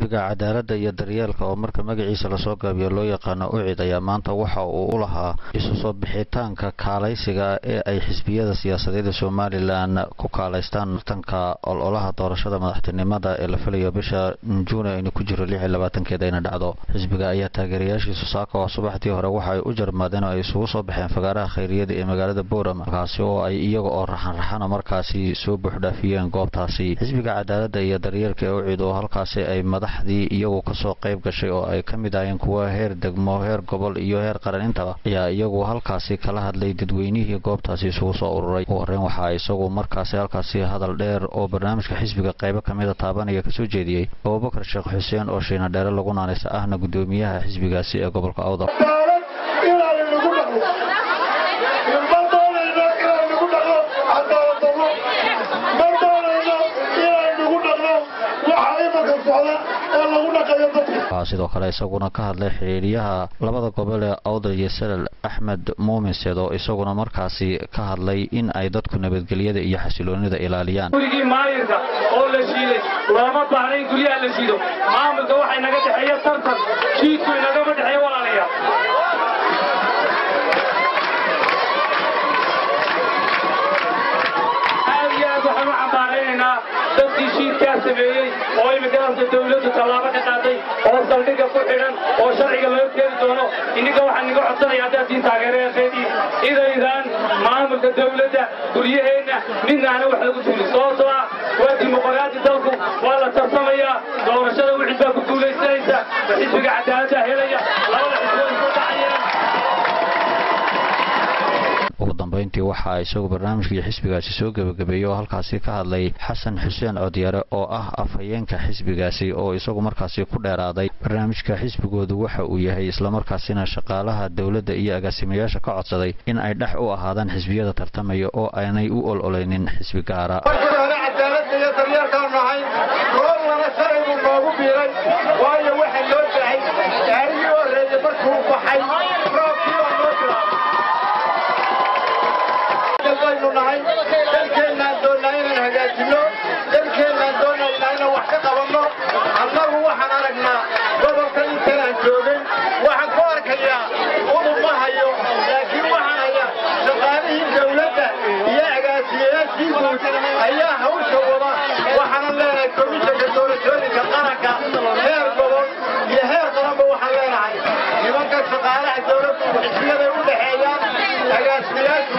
xisbiga cadaaladda iyo daryeelka oo marka magaciisa la soo gaabiyo loo yaqaan UCID ayaa maanta waxa uu u lahaa isu soo bixitaanka kaalaysiga ee ay xisbiyada siyaasadeed Soomaaliland ku kaalaystaan tanka ololaha doorashada madaxtinimada ee la filayo bisha Juun ee ku jiro 26keeda in dhacdo. Xisbiga ayaa taageerayaashiisa saaka oo subaxdii hore waxa ay u jarmaadeen oo ay isugu soo baxeen fagaaraha khayriyada ee magaalada Boorama kaasi oo ay iyaga oo raxan markaasi soo buuxdhaafiyeen goobtaasi. xisbiga cadaaladda iyo daryeelka ee UCID oo halkaasi ay madaxdii iyagu ka soo qayb gashay oo ay kamid ahayeen kuwa heer degmo, heer gobol iyo heer qaran intaba ayaa iyagu halkaasi kala hadlay dadweynihii goobtaasi isugu soo ururay. Wareen waxa isagu markaasi halkaasi hadal dheer oo barnaamijka xisbiga qayb kamid ah taabanaya ka soo jeediyay Abubakar Sheekh Xuseen oo sheena dheer lagu naanaysa ahna gudoomiyaha xisbigaasi ee gobolka Awdal. sidoo kale isaguna ka hadlay xiriiriyaha labada gobol ee Awdal iyo Salal Axmed Muumin Seedo isaguna markaasi ka hadlay in ay dadku nabadgelyada iyo xasiloonida ilaaliyaan. gurigii maayirka oo la shiilay lama baahnay guriyaha la shiido maamulka waxa inaga dhaxeeya tartan jiidku inaga dhaxeeya walaalayaal waxaanu cambaaraynaa dadkii shiidkaa sameeyey oo imikaanka dawladdu tallaabo ka qaaday oo saldhigga ku xidhan oo sharciga laga keeni doono inninka waxaan niga codsanaya haddaad diin taageerayaasheedii idaydaan maamulka dawladda guryaheenna midnaana wax lagu tuuli sababtoo ah waa dimuqraadi dalku waa la tartamayaa doorashada wixii baa ku guulaysanaysa xisbiga cadaaladda helaya labada xisbood ku dhacayaan. ugu dambeyntii waxa isagu barnaamijkii xisbigaasi soo gabagabeeyay oo halkaasi ka hadlay Xasan Xuseen Codiyare oo ah afhayeenka xisbigaasi oo isagu markaasi ku dheeraaday barnaamijka xisbigoodu waxa uu yahay isla markaasina shaqaalaha dawladda iyo agaasimayaasha ka codsaday in ay dhax u ahaadaan xisbiyada tartamaya oo aanay u ololeynin xisbi gaara. cadaaladda iyo daryeelka nahay goolna sharcigu noogu biiray waayo waxa loo baahay taariikh oo reeyay markuu baxay roobkii oo loo bilaabay aynu nahay dalkeenna doonayna hagaajino dalkeenna doonayna wax ka qabanno annagu waxaan aragnaa gobolka intaan joogay waxaan ku arkayaa uma hayo laakiin waxaan hayaa shaqaalihii dawladda iyo agaasimayaashii guud ayaa hawsha wada waxaan leenahay komishanka doorashooyinka qaranka heer gobol iyo heer qaranba waxaan leenahay nimanka shaqaalaha dawladdu xisbiyada u dhaxeeyaan agaasimayaasha